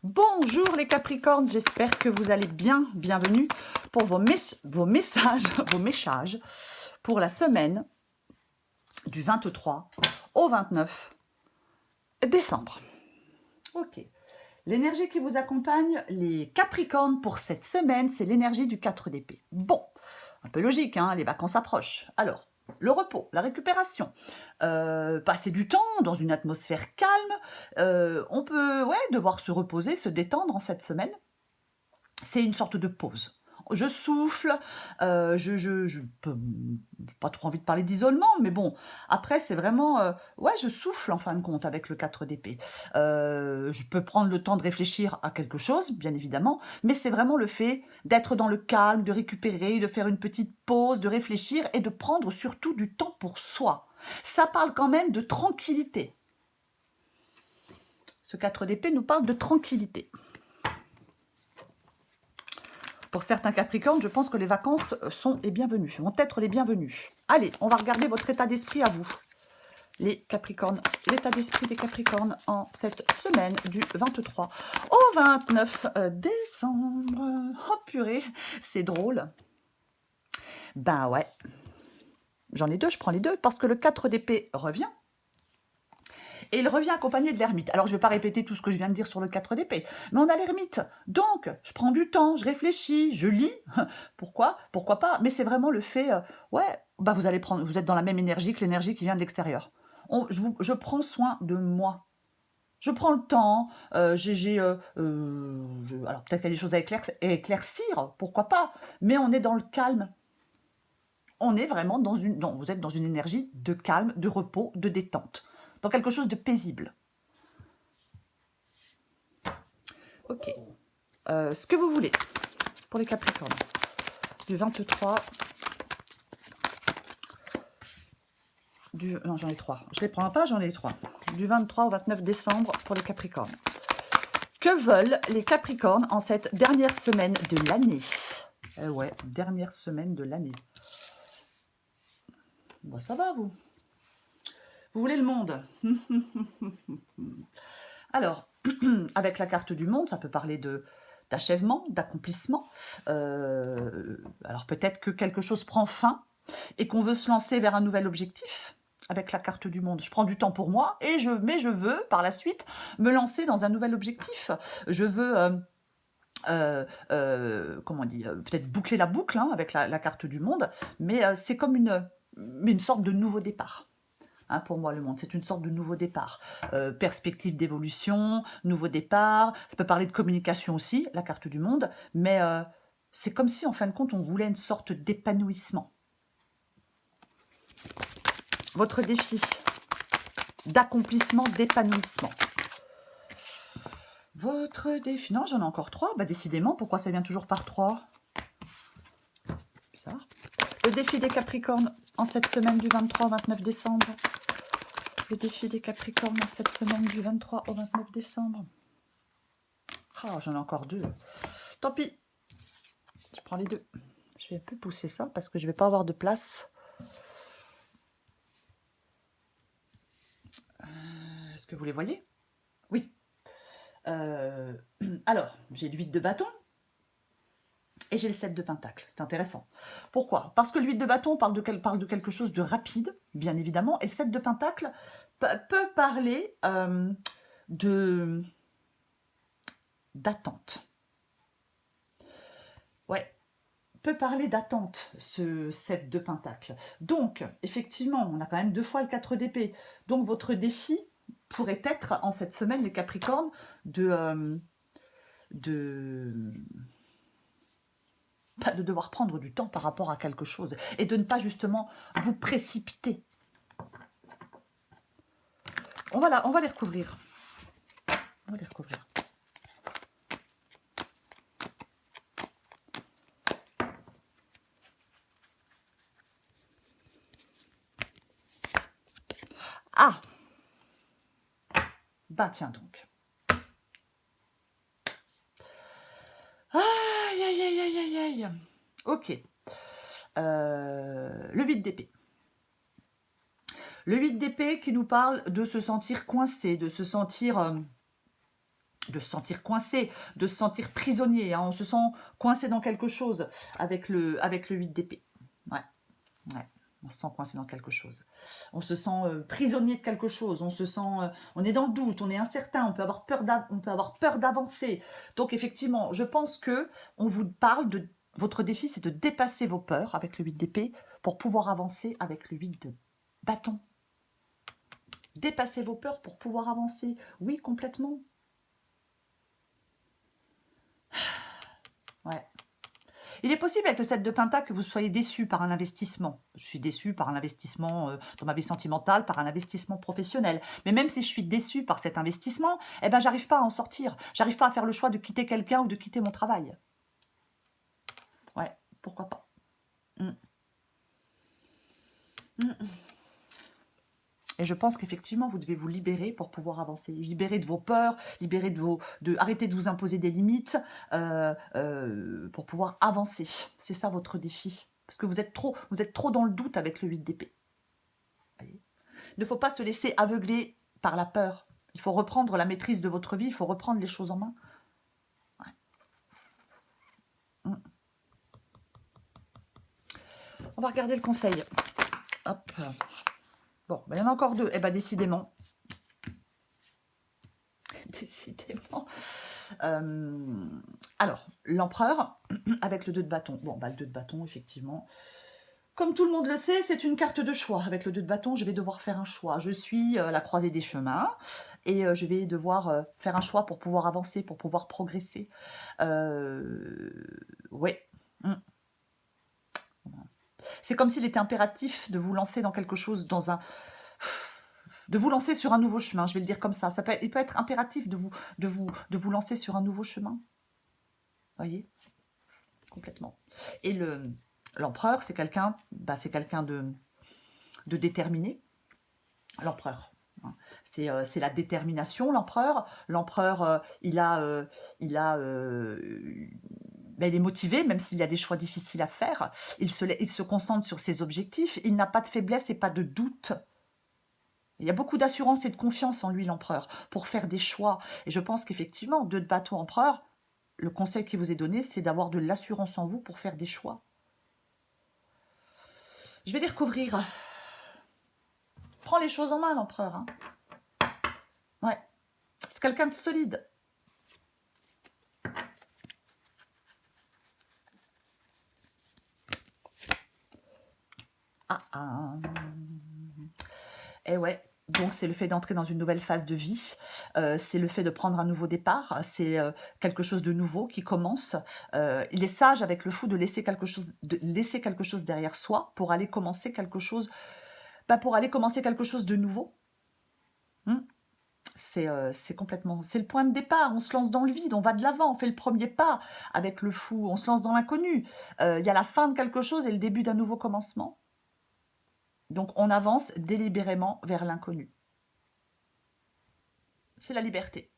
Bonjour les Capricornes, j'espère que vous allez bien. Bienvenue pour vos messages pour la semaine du 23 au 29 décembre. Ok. L'énergie qui vous accompagne, les Capricornes, pour cette semaine, c'est l'énergie du 4 d'épée. Bon, un peu logique, hein, les vacances approchent. Alors, le repos, la récupération, passer du temps dans une atmosphère calme, on peut devoir se reposer, se détendre en cette semaine. C'est une sorte de pause. Je souffle, je peux pas trop envie de parler d'isolement, mais bon, après c'est vraiment, je souffle en fin de compte avec le 4 d'épée. Je peux prendre le temps de réfléchir à quelque chose, bien évidemment, mais c'est vraiment le fait d'être dans le calme, de récupérer, de faire une petite pause, de réfléchir et de prendre surtout du temps pour soi. Ça parle quand même de tranquillité. Ce 4 d'épée nous parle de tranquillité. Pour certains Capricornes, je pense que les vacances sont les bienvenues, vont être les bienvenues. Allez, on va regarder votre état d'esprit à vous. Les Capricornes, l'état d'esprit des Capricornes en cette semaine du 23 au 29 décembre. Oh purée, c'est drôle. Ben ouais, j'en ai deux, je prends les deux, parce que le 4 d'épée revient. Et il revient accompagné de l'ermite. Alors, je ne vais pas répéter tout ce que je viens de dire sur le 4 d'épée, mais on a l'ermite. Donc, je prends du temps, je réfléchis, je lis. Pourquoi? Pourquoi pas? Mais c'est vraiment le fait, vous êtes dans la même énergie que l'énergie qui vient de l'extérieur. Je prends soin de moi. Je prends le temps, alors peut-être qu'il y a des choses à éclaircir, pourquoi pas, mais on est dans le calme. On est vraiment vous êtes dans une énergie de calme, de repos, de détente, dans quelque chose de paisible. Ok. Ce que vous voulez pour les Capricornes. Du 23... Non, j'en ai 3. Je ne les prends pas, j'en ai 3. Du 23 au 29 décembre pour les Capricornes. Que veulent les Capricornes en cette dernière semaine de l'année? Ouais, dernière semaine de l'année. Bon, ça va, vous? Vous voulez le monde? Alors, avec la carte du monde, ça peut parler d'achèvement, d'accomplissement. Alors peut-être que quelque chose prend fin et qu'on veut se lancer vers un nouvel objectif avec la carte du monde. Je prends du temps pour moi, mais je veux, par la suite, me lancer dans un nouvel objectif. Je veux... comment on dit, peut-être boucler la boucle avec la carte du monde, mais c'est comme une sorte de nouveau départ. Pour moi, le monde, c'est une sorte de nouveau départ. Perspective d'évolution, nouveau départ. Ça peut parler de communication aussi, la carte du monde, mais c'est comme si, en fin de compte, on voulait une sorte d'épanouissement. Votre défi d'accomplissement, d'épanouissement. Votre défi... Non, j'en ai encore 3. Bah, décidément, pourquoi ça vient toujours par 3? Bizarre. Le défi des Capricornes en cette semaine du 23 au 29 décembre. Le défi des Capricornes en cette semaine du 23 au 29 décembre. Ah, j'en ai encore 2. Tant pis. Je prends les 2. Je vais un peu pousser ça parce que je ne vais pas avoir de place. Est-ce que vous les voyez? Oui. Alors, j'ai le 8 de bâton et j'ai le 7 de pentacle. C'est intéressant. Pourquoi? Parce que le 8 de bâton parle de quelque chose de rapide, bien évidemment, et le 7 de pentacle peut parler d'attente. Ouais, peut parler d'attente, ce 7 de pentacle. Donc, effectivement, on a quand même 2 fois le 4 d'épée. Donc, votre défi pourrait être, en cette semaine, les Capricornes, de devoir prendre du temps par rapport à quelque chose et de ne pas, justement, vous précipiter. On va les recouvrir. On va les recouvrir. Ah! Bah tiens donc. Aïe, aïe, aïe, aïe, aïe, aïe. Ok. Le 8 d'épée. Le 8 d'épée qui nous parle de se sentir coincé, de se sentir de se sentir coincé, de se sentir prisonnier. Hein. On se sent coincé dans quelque chose avec le 8 d'épée. Ouais, ouais. On se sent coincé dans quelque chose. On se sent prisonnier de quelque chose. On se sent, on est dans le doute, on est incertain, on peut avoir peur d'avancer. Donc effectivement, je pense que on vous parle de votre défi, c'est de dépasser vos peurs avec le 8 d'épée pour pouvoir avancer avec le 8 de bâton. Dépasser vos peurs pour pouvoir avancer. Oui, complètement. Ouais. Il est possible avec le 7 de Pentacle que vous soyez déçu par un investissement. Je suis déçu par un investissement dans ma vie sentimentale, par un investissement professionnel. Mais même si je suis déçu par cet investissement, eh ben, j'arrive pas à en sortir. J'arrive pas à faire le choix de quitter quelqu'un ou de quitter mon travail. Ouais, pourquoi pas. Et je pense qu'effectivement, vous devez vous libérer pour pouvoir avancer. Libérer de vos peurs, libérer arrêter de vous imposer des limites pour pouvoir avancer. C'est ça votre défi. Parce que vous êtes trop dans le doute avec le 8 d'épée. Il ne faut pas se laisser aveugler par la peur. Il faut reprendre la maîtrise de votre vie, il faut reprendre les choses en main. Ouais. On va regarder le conseil. Hop. Bon, ben, il y en a encore 2. Eh bien, décidément. Décidément. Alors, l'empereur, avec le 2 de bâton. Bon, bah, le 2 de bâton, effectivement. Comme tout le monde le sait, c'est une carte de choix. Avec le 2 de bâton, je vais devoir faire un choix. Je suis à la croisée des chemins et je vais devoir faire un choix pour pouvoir avancer, pour pouvoir progresser. Ouais. C'est comme s'il était impératif de vous lancer dans quelque chose, de vous lancer sur un nouveau chemin, je vais le dire comme ça. Il peut être impératif de vous lancer sur un nouveau chemin. Voyez, complètement. Et l'empereur, c'est quelqu'un de déterminé. L'empereur. Hein. C'est la détermination, l'empereur. L'empereur, il est motivé, même s'il y a des choix difficiles à faire. Il se concentre sur ses objectifs. Il n'a pas de faiblesse et pas de doute. Il y a beaucoup d'assurance et de confiance en lui, l'empereur, pour faire des choix. Et je pense qu'effectivement, 2 de bâton, empereur, le conseil qui vous est donné, c'est d'avoir de l'assurance en vous pour faire des choix. Je vais les recouvrir. Prends les choses en main, l'empereur. Hein. Ouais. C'est quelqu'un de solide. Et ouais. Donc, c'est le fait d'entrer dans une nouvelle phase de vie, c'est le fait de prendre un nouveau départ, c'est quelque chose de nouveau qui commence. Il est sage avec le fou de laisser quelque chose derrière soi pour aller commencer quelque chose, de nouveau. C'est complètement, c'est le point de départ, on se lance dans le vide, on va de l'avant, on fait le premier pas avec le fou, on se lance dans l'inconnu. Il y a la fin de quelque chose et le début d'un nouveau commencement. Donc, on avance délibérément vers l'inconnu. C'est la liberté.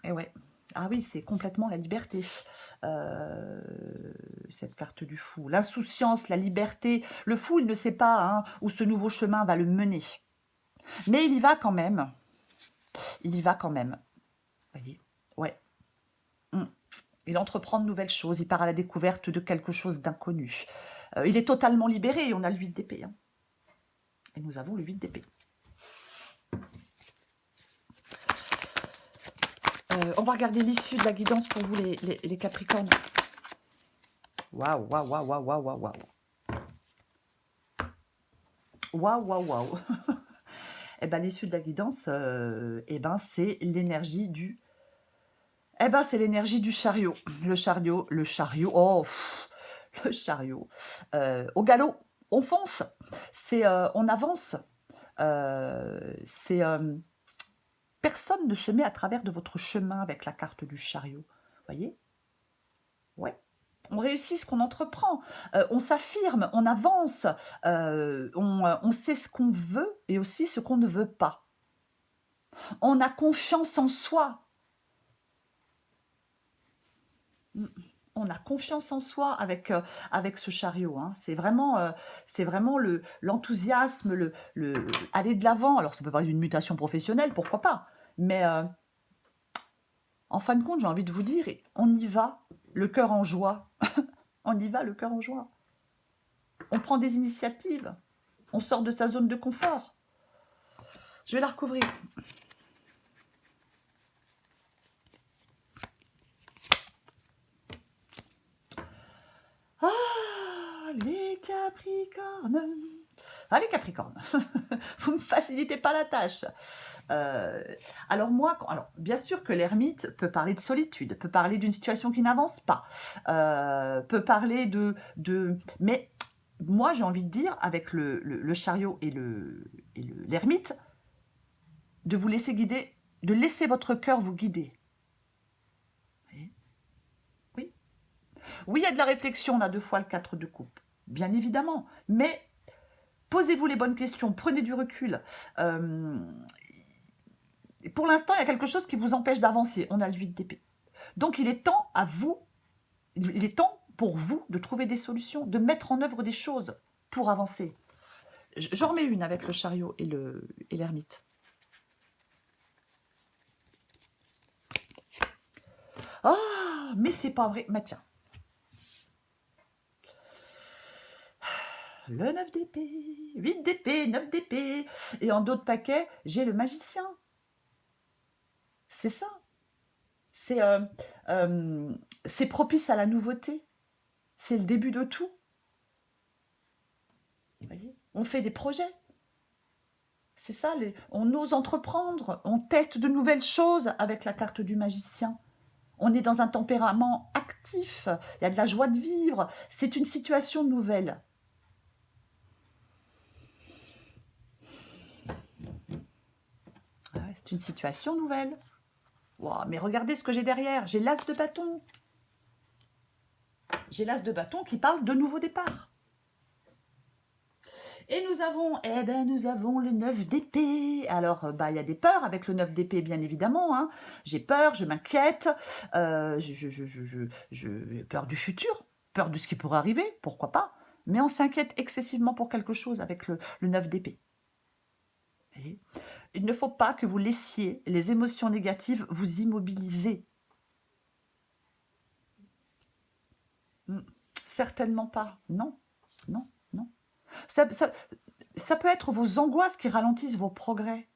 Et ouais. Ah oui, c'est complètement la liberté. Cette carte du fou. L'insouciance, la liberté. Le fou, il ne sait pas où ce nouveau chemin va le mener. Mais il y va quand même. Il y va quand même. Vous voyez? Ouais. Il entreprend de nouvelles choses. Il part à la découverte de quelque chose d'inconnu. Il est totalement libéré. On a le 8 d'épée. Hein. Et nous avons le 8 d'épée. On va regarder l'issue de la guidance pour vous, les Capricornes. Waouh, waouh, waouh, waouh, waouh, waouh, waouh. Waouh, waouh, waouh. Eh bien, l'issue de la guidance, c'est l'énergie du... c'est l'énergie du chariot. Le chariot, oh, le chariot. Au galop, on fonce. On avance. Personne ne se met à travers de votre chemin avec la carte du chariot. Voyez? Ouais. On réussit ce qu'on entreprend, on s'affirme, on avance, on sait ce qu'on veut et aussi ce qu'on ne veut pas. On a confiance en soi. On qu'on a confiance en soi avec ce chariot. Hein. C'est vraiment l'enthousiasme, aller de l'avant. Alors, ça peut parler d'une mutation professionnelle, pourquoi pas. Mais en fin de compte, j'ai envie de vous dire, on y va, le cœur en joie. On y va, le cœur en joie. On prend des initiatives. On sort de sa zone de confort. Je vais la recouvrir. Ah, les Capricornes. Ah, les Capricornes. Vous ne me facilitez pas la tâche. Alors moi, bien sûr que l'ermite peut parler de solitude, peut parler d'une situation qui n'avance pas, peut parler mais moi, j'ai envie de dire, avec le chariot et l'ermite, de vous laisser guider, de laisser votre cœur vous guider. Oui. Oui, il y a de la réflexion, on a 2 fois le 4 de coupe, bien évidemment, mais posez-vous les bonnes questions, prenez du recul. Pour l'instant, il y a quelque chose qui vous empêche d'avancer, on a le 8 d'épée. Donc, il est temps il est temps pour vous de trouver des solutions, de mettre en œuvre des choses pour avancer. J'en remets une avec le chariot et l'ermite. Ah, mais c'est pas vrai. Mais tiens. Le 9 d'épée, 8 d'épée, 9 d'épée. Et en d'autres paquets, j'ai le magicien. C'est ça. C'est propice à la nouveauté. C'est le début de tout. Vous voyez, on fait des projets. C'est ça, on ose entreprendre, on teste de nouvelles choses avec la carte du magicien. On est dans un tempérament actif, il y a de la joie de vivre, c'est une situation nouvelle. Ouais, c'est une situation nouvelle. Wow, mais regardez ce que j'ai derrière, j'ai l'as de bâton. J'ai l'as de bâton qui parle de nouveau départ. Et nous avons le 9 d'épée. Alors, il y a des peurs avec le 9 d'épée, bien évidemment. Hein. J'ai peur, je m'inquiète, j'ai peur du futur, peur de ce qui pourrait arriver, pourquoi pas. Mais on s'inquiète excessivement pour quelque chose avec le 9 d'épée. Il ne faut pas que vous laissiez les émotions négatives vous immobiliser. Certainement pas. Non, non, non. Ça peut être vos angoisses qui ralentissent vos progrès.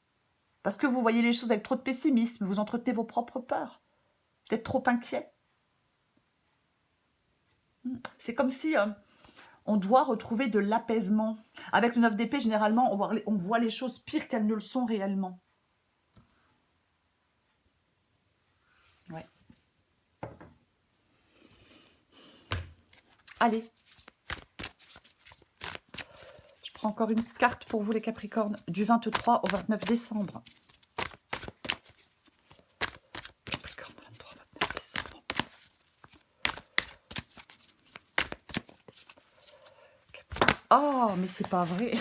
Parce que vous voyez les choses avec trop de pessimisme, vous entretenez vos propres peurs. Vous êtes trop inquiet. C'est comme si on doit retrouver de l'apaisement. Avec le 9 d'épée, généralement, on voit les choses pires qu'elles ne le sont réellement. Ouais. Allez. Je prends encore une carte pour vous, les Capricornes, du 23 au 29 décembre. Capricorne, 23 au 29 décembre. Oh, mais c'est pas vrai.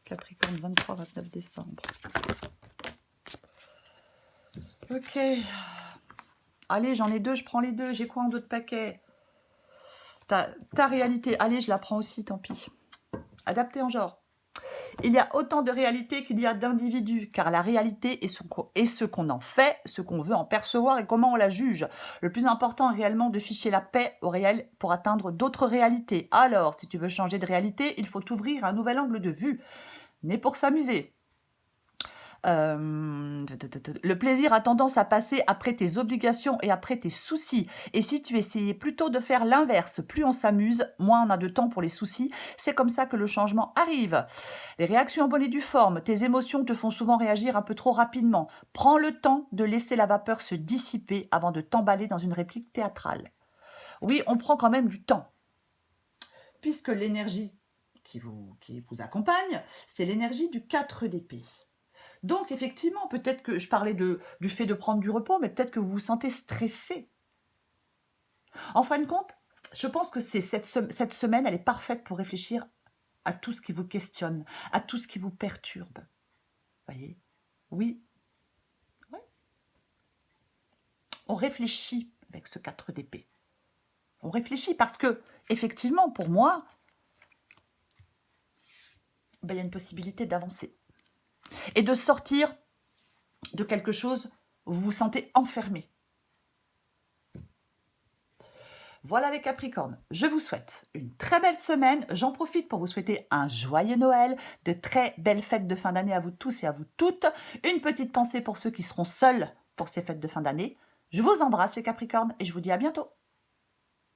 Capricorne, 23 au 29 décembre. Ok. Allez, j'en ai 2, je prends les 2. J'ai quoi en d'autres paquets? Ta réalité. Allez, je la prends aussi, tant pis. Adapté en genre. Il y a autant de réalité qu'il y a d'individus, car la réalité est ce qu'on en fait, ce qu'on veut en percevoir et comment on la juge. Le plus important est réellement de ficher la paix au réel pour atteindre d'autres réalités. Alors, si tu veux changer de réalité, il faut t'ouvrir un nouvel angle de vue. Né pour s'amuser. Le plaisir a tendance à passer après tes obligations et après tes soucis. Et si tu essayais plutôt de faire l'inverse, plus on s'amuse, moins on a de temps pour les soucis. C'est comme ça que le changement arrive. Les réactions en bonne et due forme, tes émotions te font souvent réagir un peu trop rapidement. Prends le temps de laisser la vapeur se dissiper avant de t'emballer dans une réplique théâtrale. Oui, on prend quand même du temps. Puisque l'énergie qui vous accompagne, c'est l'énergie du 4 d'épée. Donc, effectivement, peut-être que je parlais du fait de prendre du repos, mais peut-être que vous vous sentez stressé. En fin de compte, je pense que cette semaine, elle est parfaite pour réfléchir à tout ce qui vous questionne, à tout ce qui vous perturbe. Vous voyez? Oui. Ouais. On réfléchit avec ce 4 d'épée. On réfléchit parce que, effectivement, pour moi, ben, il y a une possibilité d'avancer et de sortir de quelque chose où vous vous sentez enfermé. Voilà les Capricornes, je vous souhaite une très belle semaine. J'en profite pour vous souhaiter un joyeux Noël, de très belles fêtes de fin d'année à vous tous et à vous toutes. Une petite pensée pour ceux qui seront seuls pour ces fêtes de fin d'année. Je vous embrasse les Capricornes et je vous dis à bientôt.